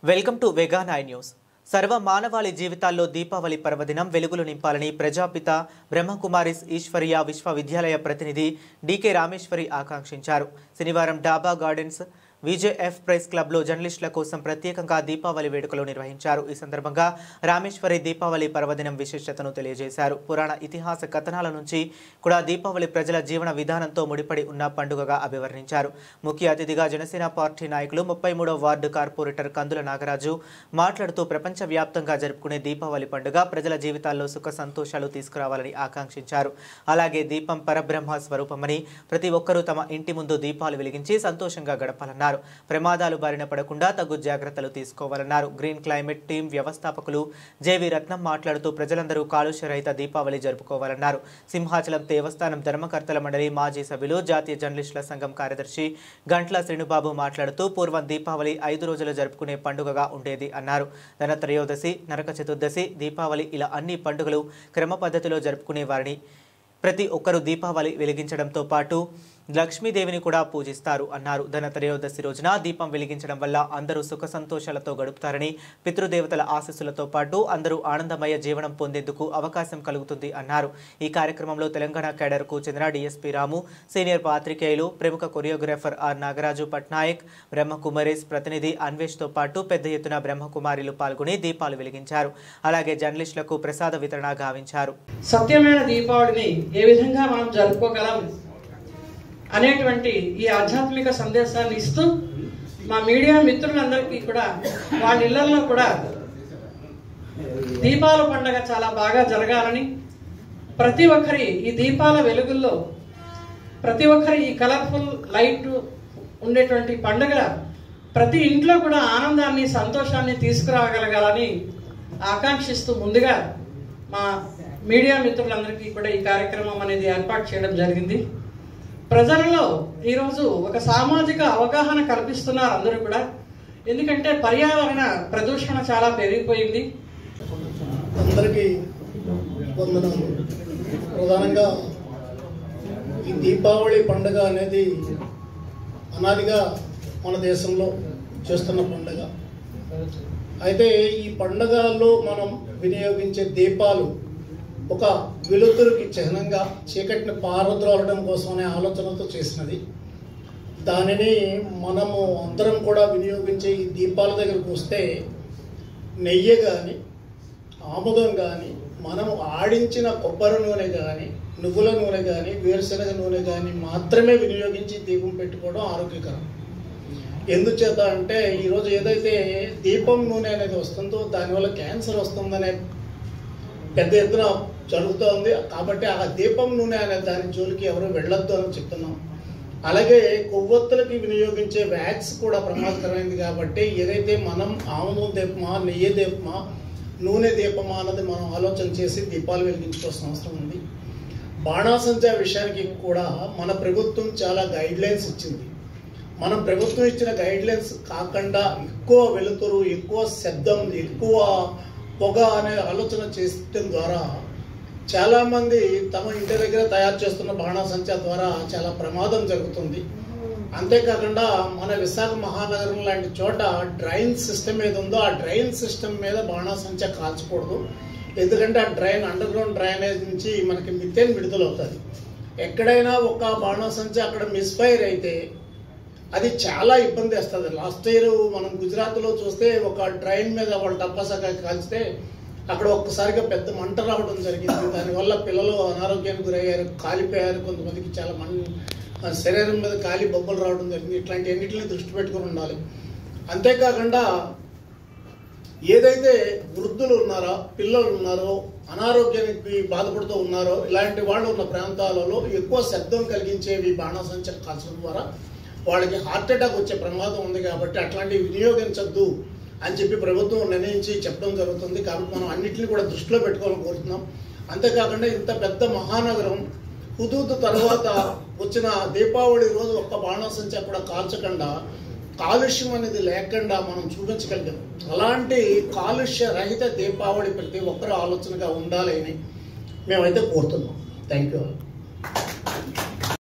Welcome to వెగా 9 news. సర్వ మానవాళి జీవితాల్లో దీపావళి పర్వదినం వెలుగులు నింపాలని ప్రజాపిత బ్రహ్మకుమారిస్ ఈశ్వరీయ విశ్వవిద్యాలయ ప్రతినిధి డికే రామేశ్వరి ఆకాంక్షించారు. శనివారం డాబా గార్డెన్స్ విజేఎఫ్ ప్రెస్ క్లబ్లో జర్నలిస్టుల కోసం ప్రత్యేకంగా దీపావళి వేడుకలు నిర్వహించారు. ఈ సందర్భంగా రామేశ్వరి దీపావళి పర్వదినం విశిష్టతను తెలియజేశారు. పురాణ ఇతిహాస కథనాల నుంచి కూడా దీపావళి ప్రజల జీవన విధానంతో ముడిపడి ఉన్న పండుగగా అభివర్ణించారు. ముఖ్య అతిథిగా జనసేన పార్టీ నాయకులు 33వ వార్డు కార్పొరేటర్ కందుల నాగరాజు మాట్లాడుతూ ప్రపంచవ్యాప్తంగా జరుపుకునే దీపావళి పండుగ ప్రజల జీవితాల్లో సుఖ సంతోషాలు తీసుకురావాలని ఆకాంక్షించారు. అలాగే దీపం పరబ్రహ్మ స్వరూపమని ప్రతి ఒక్కరూ తమ ఇంటి ముందు దీపాలు వెలిగించి సంతోషంగా గడపాలన్నారు. ప్రమాదాలు బారిన పడకుండా తగు జాగ్రత్తలు తీసుకోవాలన్నారు. గ్రీన్ క్లైమేట్ టీం వ్యవస్థాపకులు జేవి రత్నం మాట్లాడుతూ ప్రజలందరూ కాలుష్య రహిత దీపావళి జరుపుకోవాలన్నారు. సింహాచలం దేవస్థానం ధర్మకర్తల మండలి మాజీ సభ్యులు జాతీయ జర్నలిస్టుల సంఘం కార్యదర్శి గంట్ల శ్రీనుబాబు మాట్లాడుతూ పూర్వం దీపావళి 5 రోజులు జరుపుకునే పండుగగా ఉండేది అన్నారు. ధనత్రయోదశి, నరక చతుర్దశి, దీపావళి ఇలా అన్ని పండుగలు క్రమ పద్ధతిలో జరుపుకునేవారని ప్రతి ఒక్కరూ దీపావళి వెలిగించడంతో పాటు లక్ష్మీదేవిని కూడా పూజిస్తారు అన్నారు. ధనత్రయోదశి రోజున దీపం వెలిగించడం వల్ల అందరూ సుఖ సంతోషాలతో గడుపుతారని, పితృదేవతల ఆశీస్సులతో పాటు అందరూ ఆనందమయ జీవనం పొందేందుకు అవకాశం కలుగుతుంది అన్నారు. ఈ కార్యక్రమంలో తెలంగాణ కేడర్కు చెందిన డిఎస్పీ రాము, సీనియర్ పాత్రికేయులు, ప్రముఖ కొరియోగ్రాఫర్ ఆర్ నాగరాజు పట్నాయక్, బ్రహ్మకుమారిస్ ప్రతినిధి అన్వేష్తో పాటు పెద్ద ఎత్తున బ్రహ్మకుమారిలు పాల్గొని దీపాలు వెలిగించారు. అలాగే జర్నలిస్టులకు ప్రసాద వితరణ గావించారు. సత్యమైన దీపావళిని ఏ విధంగా మనం జరుపుకోగలం అనేటువంటి ఈ ఆధ్యాత్మిక సందేశాన్ని ఇస్తూ మా మీడియా మిత్రులందరికీ కూడా వాళ్ళ ఇళ్లలో కూడా దీపాల పండుగ చాలా బాగా జరగాలని, ప్రతి ఒక్కరి ఈ దీపాల వెలుగుల్లో ప్రతి ఒక్కరి ఈ కలర్ఫుల్ లైట్ ఉండేటువంటి పండుగ ప్రతి ఇంట్లో కూడా ఆనందాన్ని, సంతోషాన్ని తీసుకురాగలగాలని ఆకాంక్షిస్తూ ముందుగా మా మీడియా మిత్రులందరికీ కూడా ఈ కార్యక్రమం అనేది ఏర్పాటు చేయడం జరిగింది. ప్రజలలో ఈరోజు ఒక సామాజిక అవగాహన కల్పిస్తున్నారు అందరూ కూడా. ఎందుకంటే పర్యావరణ ప్రదూషణ చాలా పెరిగిపోయింది. అందరికీ వందనాలు. ప్రధానంగా ఈ దీపావళి పండుగ అనేది అనాదిగా మన దేశంలో చేస్తున్న పండుగ. అయితే ఈ పండుగల్లో మనం వినియోగించే దీపాలు ఒక వెలుతురుకి చిహ్నంగా చీకటిని పారద్రోలడం కోసం అనే ఆలోచనతో చేసినది. దానిని మనము అందరం కూడా వినియోగించే ఈ దీపాల దగ్గరకు వస్తే నెయ్యి కానీ, ఆముదం కానీ, మనము ఆడించిన కొబ్బరి నూనె కానీ, నువ్వుల నూనె కానీ, వేరుశనగ నూనె కానీ మాత్రమే వినియోగించి దీపం పెట్టుకోవడం ఆరోగ్యకరం. ఎందుచేత అంటే ఈరోజు ఏదైతే దీపం నూనె అనేది వస్తుందో దానివల్ల క్యాన్సర్ వస్తుందనే పెద్ద ఎత్తున జరుగుతోంది. కాబట్టి ఆ దీపం నూనె అనే దాని జోలికి ఎవరు వెళ్ళొద్దు అని చెప్తున్నాం. అలాగే కొవ్వొత్తులకి వినియోగించే వ్యాక్స్ కూడా ప్రమాదకరమైంది. కాబట్టి ఏదైతే మనం ఆముదం దీపమా, నెయ్యి దీపమా, నూనె దీపమా అన్నది మనం ఆలోచన చేసి దీపాలు వెలిగించుకోవాల్సిన అవసరం ఉంది. బాణాసంచా విషయానికి కూడా మన ప్రభుత్వం చాలా గైడ్లైన్స్ ఇచ్చింది. మనం ప్రభుత్వం ఇచ్చిన గైడ్లైన్స్ కాకుండా ఎక్కువ వెలుతురు, ఎక్కువ శబ్దం, ఎక్కువ పొగ అనే ఆలోచన చేయడం ద్వారా చాలామంది తమ ఇంటి దగ్గర తయారు చేస్తున్న బాణాసంచా ద్వారా చాలా ప్రమాదం జరుగుతుంది. అంతేకాకుండా మన విశాఖ మహానగరం లాంటి చోట డ్రైన్ సిస్టమ్ ఏది ఉందో ఆ డ్రైన్ సిస్టమ్ మీద బాణాసంచా కాల్చకూడదు. ఎందుకంటే ఆ డ్రైన్ అండర్ గ్రౌండ్ డ్రైనేజ్ నుంచి మనకి మిథేన్ విడుదలవుతుంది. ఎక్కడైనా ఒక బాణాసంచా అక్కడ మిస్ఫైర్ అయితే అది చాలా ఇబ్బంది వేస్తుంది. లాస్ట్ ఇయర్ మనం గుజరాత్లో చూస్తే ఒక డ్రైన్ మీద వాళ్ళు టపాసాగా కాల్చితే అక్కడ ఒక్కసారిగా పెద్ద మంట రావడం జరిగింది. దానివల్ల పిల్లలు అనారోగ్యానికి గురయ్యారు, కాలిపోయారు. కొంతమందికి చాలా శరీరం మీద కాలి బొబ్బలు రావడం జరిగింది. ఇట్లాంటి అన్నింటినీ దృష్టి పెట్టుకుని ఉండాలి. అంతేకాకుండా ఏదైతే వృద్ధులు ఉన్నారో, పిల్లలు ఉన్నారో, అనారోగ్యానికి బాధపడుతూ ఉన్నారో ఇలాంటి వాళ్ళు ఉన్న ప్రాంతాలలో ఎక్కువ శబ్దం కలిగించేవి బాణాసంచా కాల్చడం ద్వారా వాళ్ళకి హార్ట్ అటాక్ వచ్చే ప్రమాదం ఉంది. కాబట్టి అట్లాంటివి వినియోగించద్దు అని చెప్పి ప్రభుత్వం నిర్ణయించి చెప్పడం జరుగుతుంది. కాబట్టి మనం అన్నింటినీ కూడా దృష్టిలో పెట్టుకోవాలని కోరుతున్నాం. అంతేకాకుండా ఇంత పెద్ద మహానగరం హుదూద్ తర్వాత వచ్చిన దీపావళి రోజు ఒక్క బాణాసంచా కూడా కాల్చకుండా కాలుష్యం అనేది లేకుండా మనం చూపించగలిగాం. అలాంటి కాలుష్య రహిత దీపావళి ప్రతి ఒక్కరూ ఆలోచనగా ఉండాలని మేమైతే కోరుతున్నాం. Thank you.